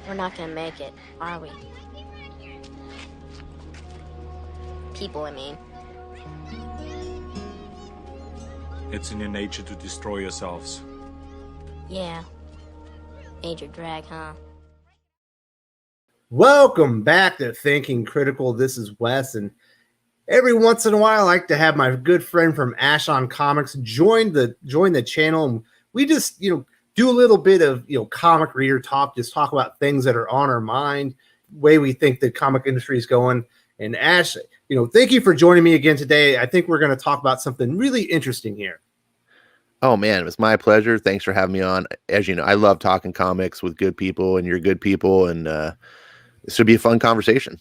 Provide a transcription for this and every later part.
We're not gonna make it, are we? People, I mean. It's in your nature to destroy yourselves. Yeah. Major drag, huh? Welcome back to Thinking Critical. This is Wes, and every once in a while, I like to have my good friend from Ash on Comics join the channel, and we just do a little bit of comic reader talk, just talk about things that are on our mind, way we think the comic industry is going. And Ash, thank you for joining me again today. I think we're going to talk about something really interesting here. Oh man, it was my pleasure. Thanks for having me on. As you know, I love talking comics with good people, and you're good people, and this should be a fun conversation.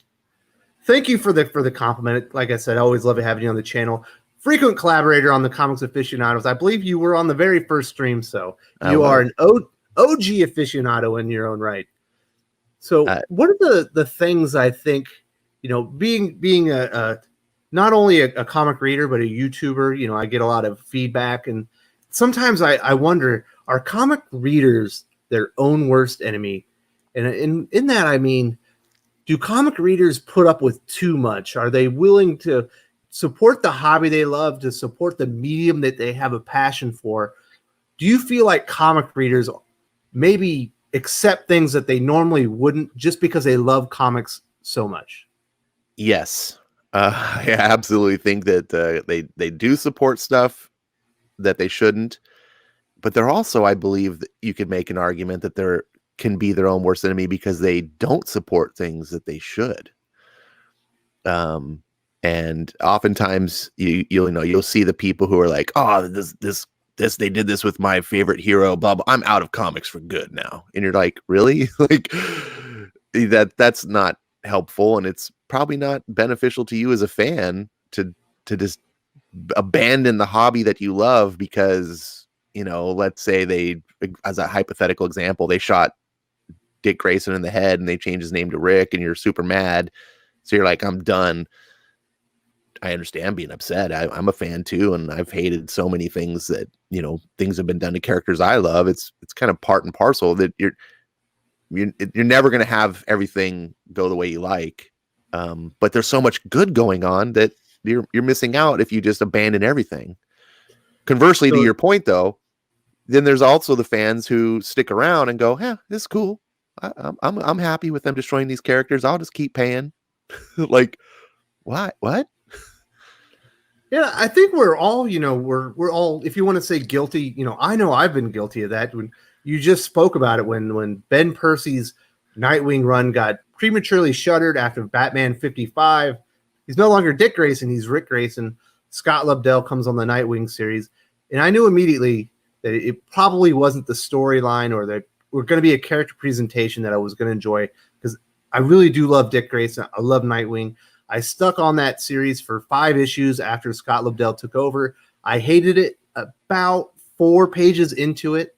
Thank you for the compliment. Like I said, I always love having you on the channel. Frequent collaborator on the Comics Aficionados. I believe you were on the very first stream, so you are an OG aficionado in your own right. So what are the things I think, being a not only a comic reader, but a YouTuber, I get a lot of feedback, and sometimes I wonder, are comic readers their own worst enemy? And in that, I mean, do comic readers put up with too much? Are they willing to support the hobby they love, to support the medium that they have a passion for? Do you feel like comic readers maybe accept things that they normally wouldn't just because they love comics so much? Yes. I absolutely think that they do support stuff that they shouldn't, but they're also, I believe that you could make an argument that they're can be their own worst enemy because they don't support things that they should. And oftentimes you'll see the people who are like, oh, this they did this with my favorite hero, blah blah. I'm out of comics for good now. And you're like, really? Like that's not helpful, and it's probably not beneficial to you as a fan to just abandon the hobby that you love because, let's say they, as a hypothetical example, they shot Dick Grayson in the head and they changed his name to Rick, and you're super mad. So you're like, I'm done. I understand being upset. I'm a fan too, and I've hated so many things that, things have been done to characters I love. It's kind of part and parcel that you're never going to have everything go the way you like. But there's so much good going on that you're missing out if you just abandon everything. Conversely, to your point though, then there's also the fans who stick around and go, yeah, this is cool. I'm happy with them destroying these characters. I'll just keep paying. Like, what? Yeah, I think we're all, we're all, if you want to say guilty, I know I've been guilty of that. When you just spoke about it, when Ben Percy's Nightwing run got prematurely shuttered after Batman 55, he's no longer Dick Grayson, he's Rick Grayson. Scott Lobdell comes on the Nightwing series, and I knew immediately that it probably wasn't the storyline or that we're going to be a character presentation that I was going to enjoy, because I really do love Dick Grayson. I love Nightwing. I stuck on that series for 5 issues after Scott Lobdell took over. I hated it about 4 pages into it.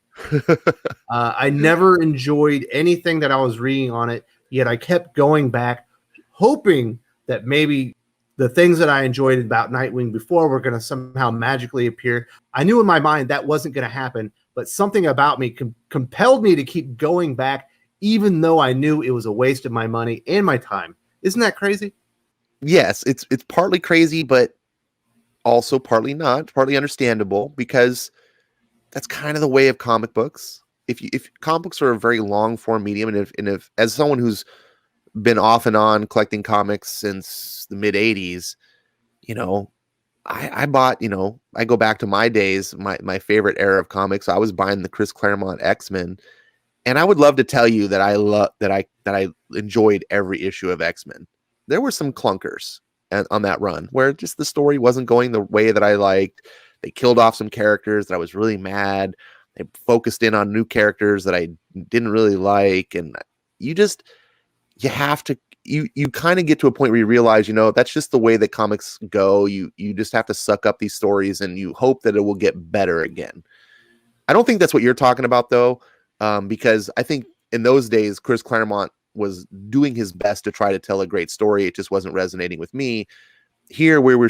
I never enjoyed anything that I was reading on it, yet I kept going back, hoping that maybe the things that I enjoyed about Nightwing before were going to somehow magically appear. I knew in my mind that wasn't going to happen, but something about me compelled me to keep going back, even though I knew it was a waste of my money and my time. Isn't that crazy? Yes, it's partly crazy, but also partly not, partly understandable, because that's kind of the way of comic books. If comic books are a very long form medium, and if as someone who's been off and on collecting comics since the mid 80s, I bought, I go back to my days, my favorite era of comics. I was buying the Chris Claremont X-Men, and I would love to tell you that I enjoyed every issue of X-Men. There were some clunkers on that run where just the story wasn't going the way that I liked. They killed off some characters that I was really mad. They focused in on new characters that I didn't really like. And you have to, you kind of get to a point where you realize, that's just the way that comics go. You just have to suck up these stories and you hope that it will get better again. I don't think that's what you're talking about though. Because I think in those days, Chris Claremont was doing his best to try to tell a great story. It just wasn't resonating with me. Here, where you're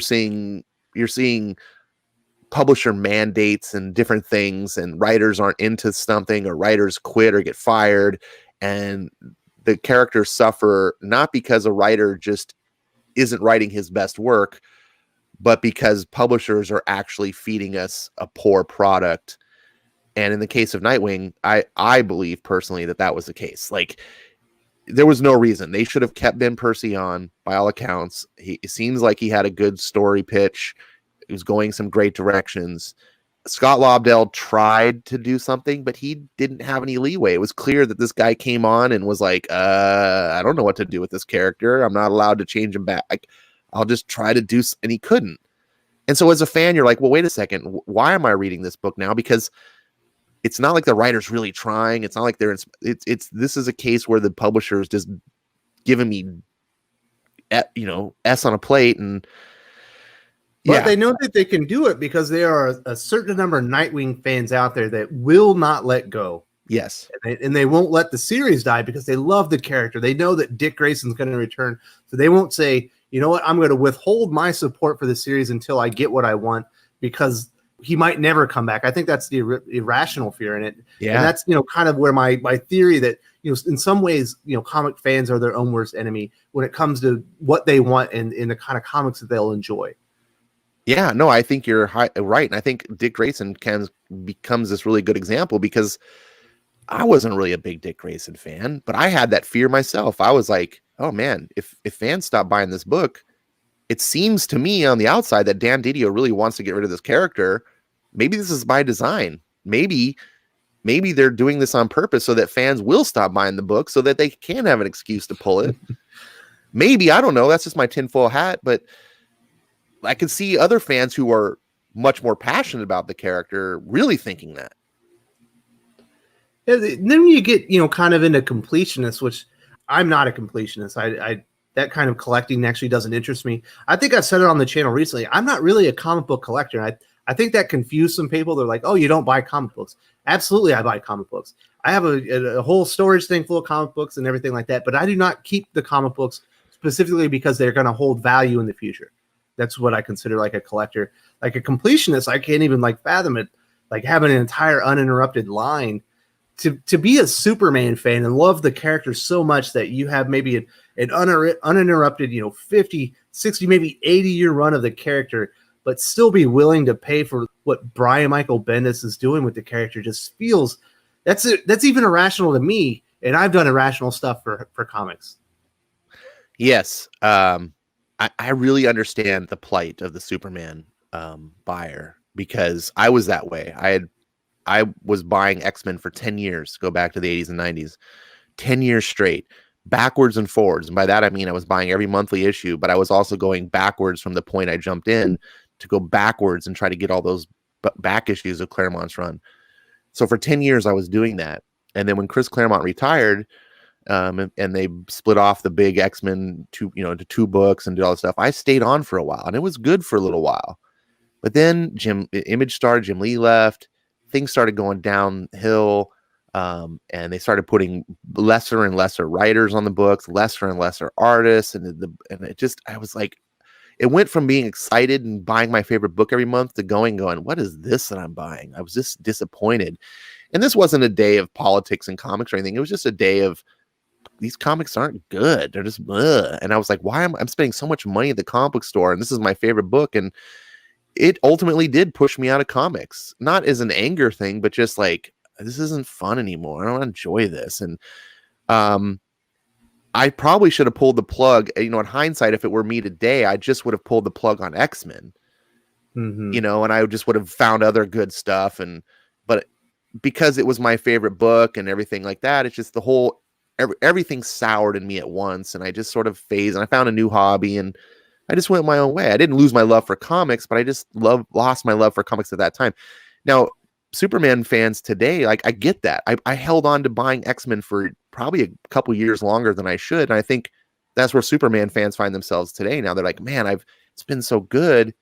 seeing publisher mandates and different things, and writers aren't into something, or writers quit or get fired, and the characters suffer not because a writer just isn't writing his best work, but because publishers are actually feeding us a poor product. And in the case of Nightwing, I believe personally that was the case. Like, there was no reason. They should have kept Ben Percy on, by all accounts. It seems like he had a good story pitch. He was going some great directions. Scott Lobdell tried to do something, but he didn't have any leeway. It was clear that this guy came on and was like, I don't know what to do with this character. I'm not allowed to change him back. I'll just try to do, and he couldn't. And so as a fan, you're like, well, wait a second. Why am I reading this book now? Because it's not like the writer's really trying. It's not like this is a case where the publisher is just giving me, S on a plate. But they know that they can do it because there are a certain number of Nightwing fans out there that will not let go. Yes. And they won't let the series die because they love the character. They know that Dick Grayson's going to return. So they won't say, you know what, I'm going to withhold my support for the series until I get what I want, because he might never come back. I think that's the irrational fear in it. Yeah. And that's, kind of where my theory that, in some ways, comic fans are their own worst enemy when it comes to what they want and in the kind of comics that they'll enjoy. Yeah, no, I think you're right. And I think Dick Grayson becomes this really good example, because I wasn't really a big Dick Grayson fan, but I had that fear myself. I was like, oh man, if fans stop buying this book, it seems to me on the outside that Dan Didio really wants to get rid of this character. Maybe this is by design. Maybe they're doing this on purpose so that fans will stop buying the book so that they can have an excuse to pull it. Maybe, I don't know. That's just my tinfoil hat, but I can see other fans who are much more passionate about the character really thinking that. Yeah, then you get, kind of into completionists, which I'm not a completionist. I that kind of collecting actually doesn't interest me. I think I've said it on the channel recently. I'm not really a comic book collector. I think that confused some people. They're like, oh, you don't buy comic books. Absolutely, I buy comic books. I have a whole storage thing full of comic books and everything like that, but I do not keep the comic books specifically because they're going to hold value in the future. That's what I consider like a collector. Like a completionist, I can't even fathom it. Like having an entire uninterrupted line. To be a Superman fan and love the character so much that you have maybe an uninterrupted, 50, 60, maybe 80-year run of the character, but still be willing to pay for what Brian Michael Bendis is doing with the character just feels that's even irrational to me. And I've done irrational stuff for comics. Yes. I really understand the plight of the Superman buyer, because I was that way. I was buying X-Men for 10 years, go back to the 80s and 90s, 10 years straight, backwards and forwards. And by that, I mean, I was buying every monthly issue, but I was also going backwards from the point I jumped in to go backwards and try to get all those back issues of Claremont's run. So for 10 years, I was doing that. And then when Chris Claremont retired, and they split off the big X-Men to 2 books and did all this stuff, I stayed on for a while, and it was good for a little while. But then Image started, Jim Lee left, things started going downhill, and they started putting lesser and lesser writers on the books, lesser and lesser artists, and I was like, it went from being excited and buying my favorite book every month to going, what is this that I'm buying? I was just disappointed. And this wasn't a day of politics and comics or anything. It was just a day of, these comics aren't good. They're just, ugh. And I was like, why am I spending so much money at the comic book store? And this is my favorite book. And it ultimately did push me out of comics, not as an anger thing, but just like, this isn't fun anymore. I don't enjoy this. And I probably should have pulled the plug. In hindsight, if it were me today, I just would have pulled the plug on X-Men, and I just would have found other good stuff. But because it was my favorite book and everything like that, it's just everything soured in me at once. And I just sort of phased, and I found a new hobby, and I just went my own way. I didn't lose my love for comics, but I just lost my love for comics at that time. Now, Superman fans today, I get that. I held on to buying X-Men for probably a couple years longer than I should. And I think that's where Superman fans find themselves today. Now they're like, man, it's been so good.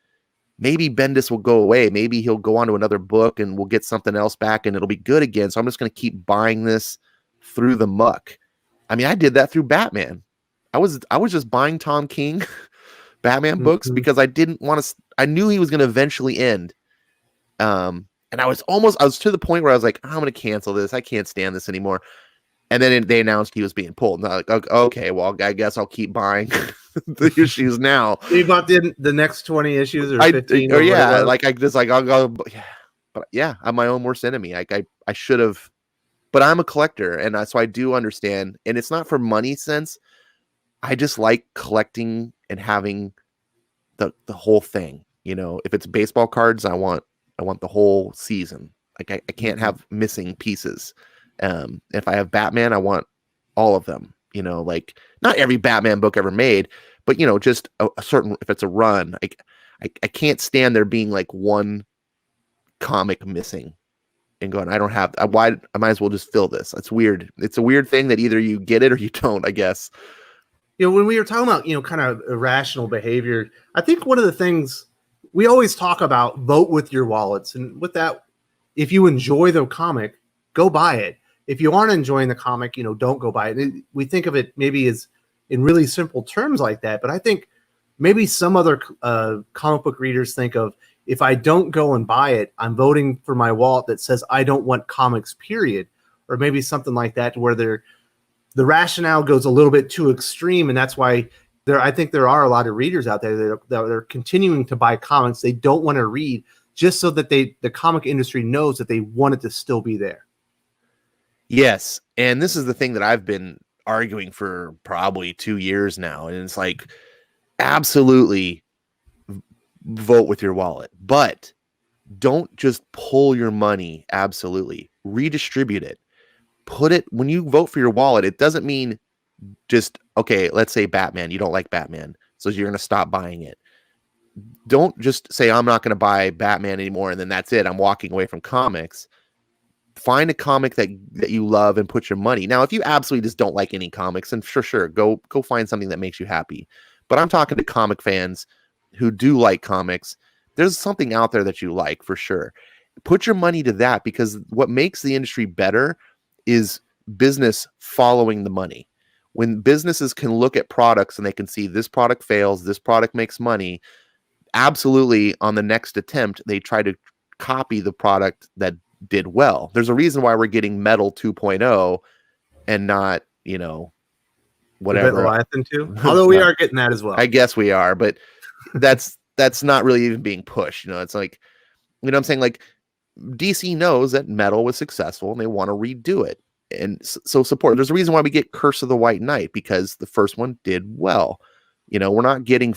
Maybe Bendis will go away. Maybe he'll go on to another book and we'll get something else back and it'll be good again. So I'm just going to keep buying this through the muck. I mean, I did that through Batman. I was just buying Tom King Batman books because I didn't want to. I knew he was going to eventually end. And I was to the point where I was like, I'm going to cancel this. I can't stand this anymore. And then they announced he was being pulled. And I'm like, okay, well, I guess I'll keep buying the issues now. You bought the next 20 issues or 15? Or yeah, like I just like I'll go. Yeah, but yeah, I'm my own worst enemy. Like I should have, but I'm a collector, and so I do understand. And it's not for money sense. I just like collecting and having the whole thing. You know, if it's baseball cards, I want the whole season. Like I can't have missing pieces. If I have Batman, I want all of them. You know, like not every Batman book ever made, but you know, just a certain, if it's a run, I can't stand there being like one comic missing and going, I don't have, I might as well just fill this. It's weird. It's a weird thing that either you get it or you don't, I guess. You know, when we were talking about, you know, kind of irrational behavior, I think one of the things we always talk about, vote with your wallets. And with that, if you enjoy the comic, go buy it. If you aren't enjoying the comic, you know, don't go buy it. We think of it maybe as in really simple terms like that. But I think maybe some other comic book readers think of, if I don't go and buy it, I'm voting for my wallet that says I don't want comics, period. Or maybe something like that, where the rationale goes a little bit too extreme. And that's why I think there are a lot of readers out there that are continuing to buy comics they don't want to read, just so that the comic industry knows that they want it to still be there. Yes. And this is the thing that I've been arguing for probably 2 years now. And it's like, absolutely vote with your wallet, but don't just pull your money. Absolutely redistribute it. Put it, when you vote for your wallet, it doesn't mean just, okay, let's say Batman, you don't like Batman, so you're going to stop buying it. Don't just say, I'm not going to buy Batman anymore, and then that's it, I'm walking away from comics. Find a comic that you love and put your money. Now, if you absolutely just don't like any comics, then sure, go find something that makes you happy. But I'm talking to comic fans who do like comics. There's something out there that you like for sure. Put your money to that, because what makes the industry better is business following the money. When businesses can look at products and they can see this product fails, this product makes money, absolutely on the next attempt, they try to copy the product that did well. There's a reason why we're getting Metal 2.0 and not, you know, whatever. Although we are getting that as well. I guess we are, but that's not really even being pushed. You know, it's like, you know what I'm saying? Like, DC knows that Metal was successful and they want to redo it. And so support. There's a reason why we get Curse of the White Knight, because the first one did well. You know, we're not getting,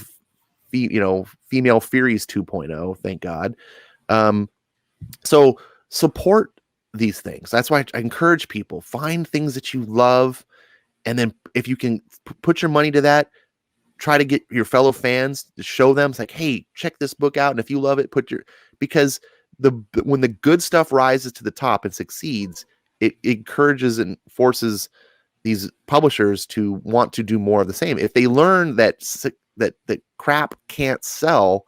Female Furies 2.0, thank God. So support these things. That's why I encourage people, find things that you love. And then if you can put your money to that, try to get your fellow fans to show them. It's like, hey, check this book out. And if you love it, because when the good stuff rises to the top and succeeds, it encourages and forces these publishers to want to do more of the same. If they learn that crap can't sell,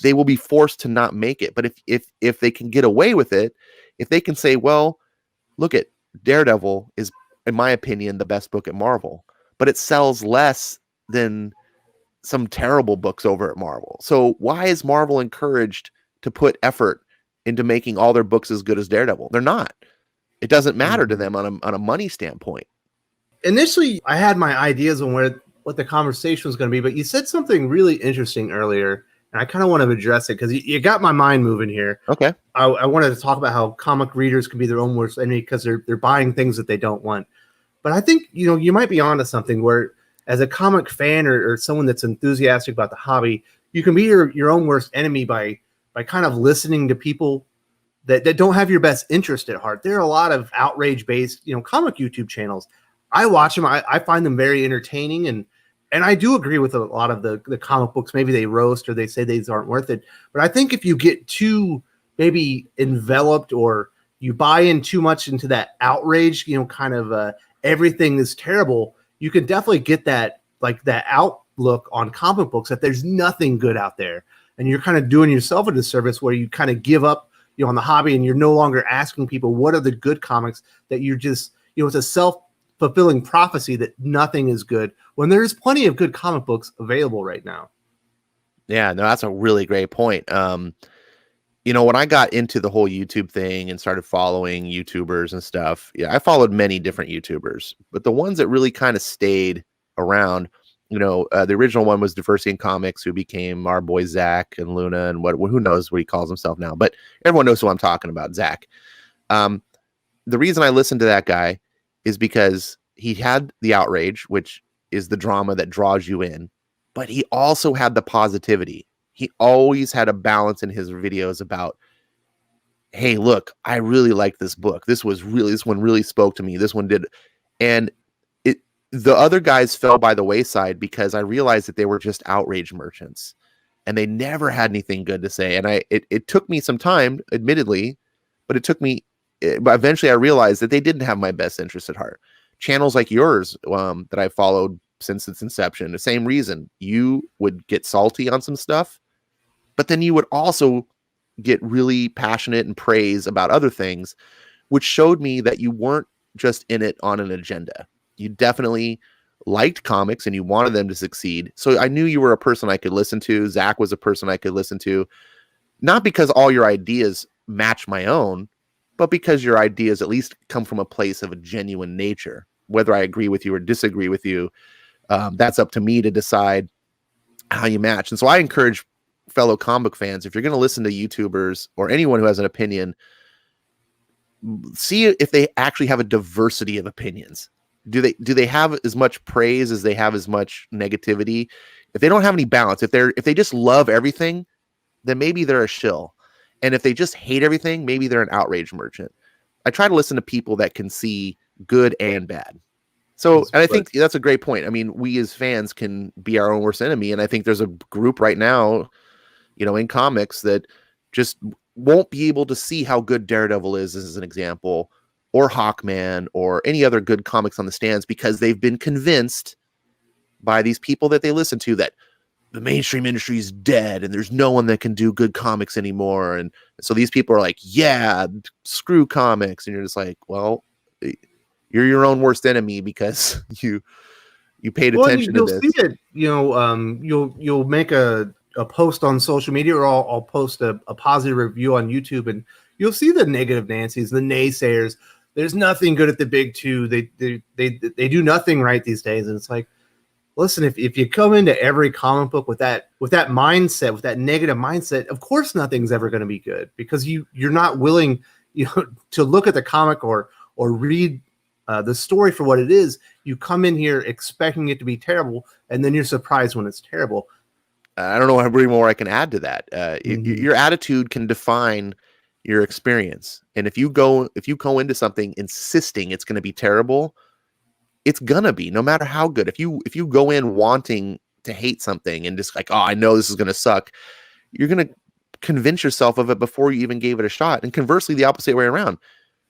they will be forced to not make it. But if they can get away with it, if they can say, well, look at Daredevil is, in my opinion, the best book at Marvel, but it sells less than some terrible books over at Marvel. So why is Marvel encouraged to put effort into making all their books as good as Daredevil? They're not. It doesn't matter to them on a money standpoint. Initially, I had my ideas on what the conversation was going to be, but you said something really interesting earlier, and I kind of want to address it because you got my mind moving here. Okay. I wanted to talk about how comic readers can be their own worst enemy because they're buying things that they don't want. But I think, you might be onto something where, as a comic fan or someone that's enthusiastic about the hobby, you can be your own worst enemy by kind of listening to people that don't have your best interest at heart. There are a lot of outrage-based, comic YouTube channels. I watch them. I find them very entertaining, and I do agree with a lot of the comic books. Maybe they roast or they say these aren't worth it. But I think if you get too maybe enveloped or you buy in too much into that outrage, everything is terrible, you can definitely get that outlook on comic books that there's nothing good out there. And you're kind of doing yourself a disservice where you kind of give up, on the hobby, and you're no longer asking people what are the good comics, that you're just, it's a self-fulfilling prophecy that nothing is good when there's plenty of good comic books available right now. Yeah, no, that's a really great point. when I got into the whole YouTube thing and started following YouTubers and stuff, I followed many different YouTubers, but the ones that really kind of stayed around, the original one was Diversity in Comics, who became our boy Zach and Luna, and who knows what he calls himself now, but everyone knows who I'm talking about, Zach. The reason I listened to that guy is because he had the outrage, which is the drama that draws you in, but he also had the positivity. He always had a balance in his videos about, hey, look, I really like this book. This one really spoke to me. This one did. And the other guys fell by the wayside because I realized that they were just outrage merchants and they never had anything good to say. And it took me some time, admittedly, but but eventually I realized that they didn't have my best interest at heart. Channels like yours that I followed since its inception, the same reason. You would get salty on some stuff, but then you would also get really passionate and praise about other things, which showed me that you weren't just in it on an agenda. You definitely liked comics and you wanted them to succeed. So I knew you were a person I could listen to. Zach was a person I could listen to, not because all your ideas match my own, but because your ideas at least come from a place of a genuine nature. Whether I agree with you or disagree with you, that's up to me to decide how you match. And so I encourage fellow comic fans, if you're going to listen to YouTubers or anyone who has an opinion, see if they actually have a diversity of opinions. Do they have as much praise as they have as much negativity? If they don't have any balance, if they just love everything, then maybe they're a shill. And if they just hate everything, maybe they're an outrage merchant. I try to listen to people that can see good and bad. So, and I think that's a great point. I mean, we as fans can be our own worst enemy. And I think there's a group right now, in comics that just won't be able to see how good Daredevil is, as an example, or Hawkman, or any other good comics on the stands, because they've been convinced by these people that they listen to that the mainstream industry is dead and there's no one that can do good comics anymore. And so these people are like, yeah, screw comics. And you're just like, well, you're your own worst enemy because you paid attention to this. You'll see it, you'll make a post on social media, or I'll post a positive review on YouTube, and you'll see the negative Nancy's, the naysayers. There's nothing good at the big two. They do nothing right these days. And it's like, listen, if you come into every comic book with that mindset, with that negative mindset, of course nothing's ever going to be good, because you're not willing, to look at the comic or read the story for what it is. You come in here expecting it to be terrible, and then you're surprised when it's terrible. I don't know how many more I can add to that. Your attitude can define your experience. And if you go into something insisting it's going to be terrible, it's going to be, no matter how good. If you go in wanting to hate something and just like, oh, I know this is going to suck, you're going to convince yourself of it before you even gave it a shot. And conversely, the opposite way around.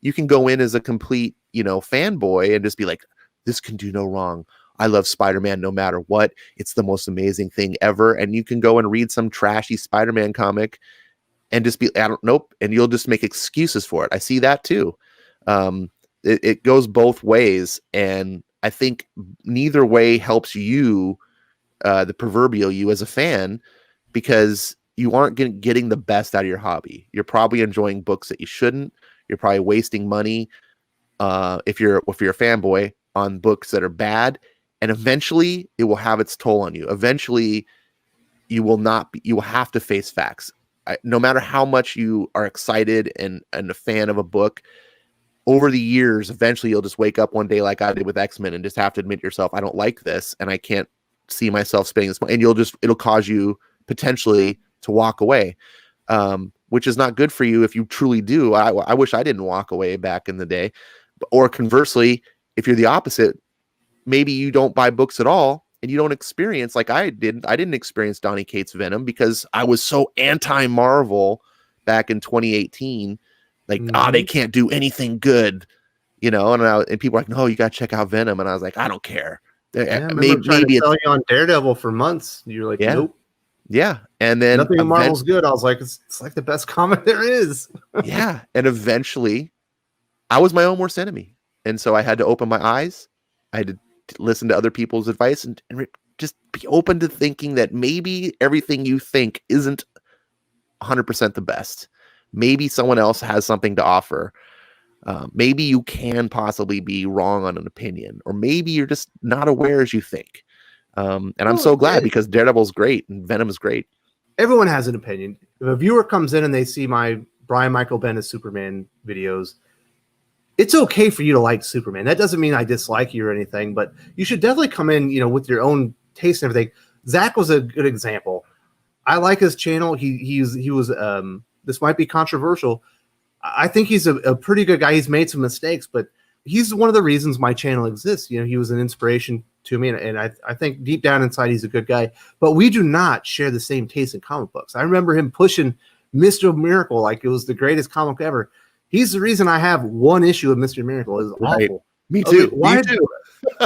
You can go in as a complete, fanboy and just be like, this can do no wrong. I love Spider-Man no matter what. It's the most amazing thing ever. And you can go and read some trashy Spider-Man comic and just be, nope. And you'll just make excuses for it. I see that too. It goes both ways. And I think neither way helps you, the proverbial you as a fan, because you aren't getting the best out of your hobby. You're probably enjoying books that you shouldn't. You're probably wasting money if you're a fanboy on books that are bad. And eventually it will have its toll on you. Eventually you will have to face facts. No matter how much you are excited and a fan of a book, over the years, eventually you'll just wake up one day like I did with X-Men and just have to admit to yourself, I don't like this and I can't see myself spending this money. And it'll cause you potentially to walk away, which is not good for you if you truly do. I wish I didn't walk away back in the day. Or conversely, if you're the opposite, maybe you don't buy books at all and you don't experience like I did. I didn't experience Donny Cates' Venom because I was so anti-Marvel back in 2018. Like, they can't do anything good, and people are like, no, you got to check out Venom. And I was like, I don't care. Yeah, maybe to tell you on Daredevil for months. You're like, nope. Yeah. And then nothing in Marvel's good. I was like, it's like the best comic there is. Yeah. And eventually I was my own worst enemy. And so I had to open my eyes. I had to listen to other people's advice and just be open to thinking that maybe everything you think isn't 100% the best. maybe someone else has something to offer. Maybe you can possibly be wrong on an opinion, or maybe you're just not aware as you think. And I'm so glad, because Daredevil's great and Venom is great. Everyone has an opinion. If a viewer comes in and they see my Brian Michael Bendis Superman videos, it's okay for you to like Superman. That doesn't mean I dislike you or anything, but you should definitely come in, with your own taste and everything. Zach was a good example. I like his channel. He was this might be controversial. I think he's a pretty good guy. He's made some mistakes, but he's one of the reasons my channel exists. He was an inspiration to me, and I think deep down inside he's a good guy. But we do not share the same taste in comic books. I remember him pushing Mr. Miracle like it was the greatest comic ever. He's the reason I have one issue of Mr. Miracle. It's awful. Me too. I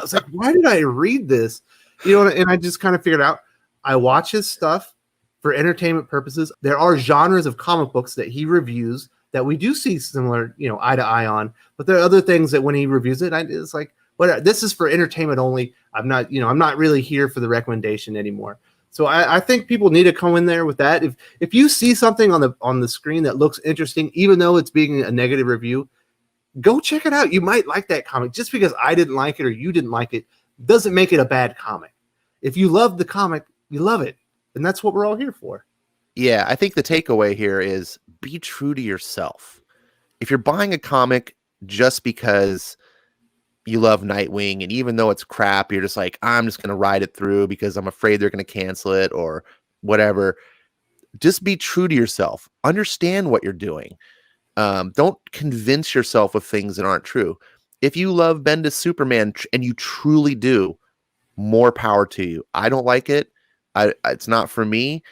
was like, why did I read this? And I just kind of figured out, I watch his stuff for entertainment purposes. There are genres of comic books that he reviews that we do see similar, eye to eye on. But there are other things that when he reviews it, it's like, whatever. This is for entertainment only. I'm not really here for the recommendation anymore. So I think people need to come in there with that. If you see something on the screen that looks interesting, even though it's being a negative review, go check it out. You might like that comic. Just because I didn't like it or you didn't like it doesn't make it a bad comic. If you love the comic, you love it. And that's what we're all here for. Yeah, I think the takeaway here is be true to yourself. If you're buying a comic just because you love Nightwing, and even though it's crap, you're just like, I'm just going to ride it through because I'm afraid they're going to cancel it or whatever. Just be true to yourself. Understand what you're doing. Don't convince yourself of things that aren't true. If you love Bendis Superman and you truly do, more power to you. I don't like it. It's not for me.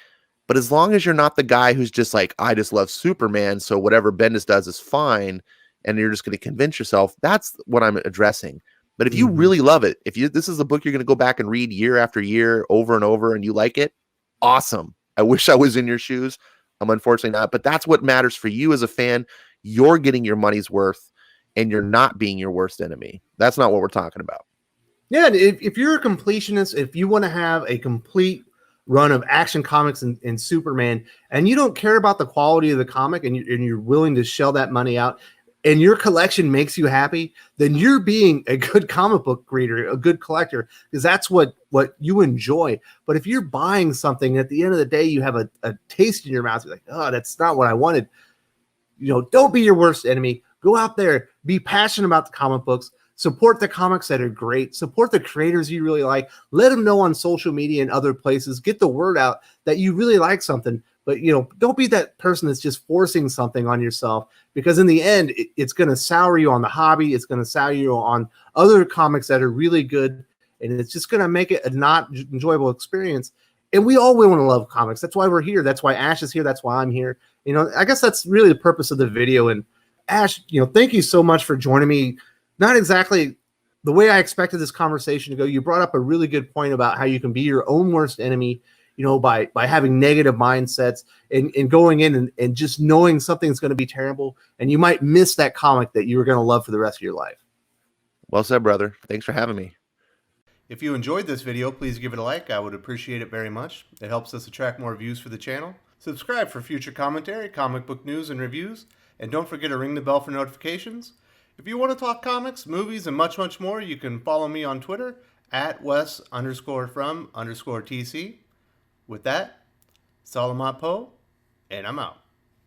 But as long as you're not the guy who's just like, I just love Superman, so whatever Bendis does is fine, and you're just going to convince yourself, that's what I'm addressing. But if you really love it, this is a book you're going to go back and read year after year, over and over, and you like it, awesome. I wish I was in your shoes. I'm unfortunately not. But that's what matters for you as a fan. You're getting your money's worth, and you're not being your worst enemy. That's not what we're talking about. Yeah, if you're a completionist, if you want to have a complete run of Action Comics and Superman, and you don't care about the quality of the comic, and you're willing to shell that money out, and your collection makes you happy, then you're being a good comic book reader, a good collector, because that's what you enjoy. But if you're buying something, at the end of the day, you have a taste in your mouth, you're like, oh, that's not what I wanted. Don't be your worst enemy. Go out there, be passionate about the comic books. Support the comics that are great. Support the creators you really like. Let them know on social media and other places. Get the word out that you really like something. But, don't be that person that's just forcing something on yourself, because in the end, it's going to sour you on the hobby. It's going to sour you on other comics that are really good. And it's just going to make it a not enjoyable experience. And we all want to love comics. That's why we're here. That's why Ash is here. That's why I'm here. I guess that's really the purpose of the video. And Ash, thank you so much for joining me. Not exactly the way I expected this conversation to go. You brought up a really good point about how you can be your own worst enemy, by having negative mindsets and going in and just knowing something's going to be terrible. And you might miss that comic that you were going to love for the rest of your life. Well said, brother. Thanks for having me. If you enjoyed this video, please give it a like. I would appreciate it very much. It helps us attract more views for the channel. Subscribe for future commentary, comic book news, and reviews. And don't forget to ring the bell for notifications. If you want to talk comics, movies, and much, much more, you can follow me on Twitter at Wes_from_TC. With that, Salamat Po, and I'm out.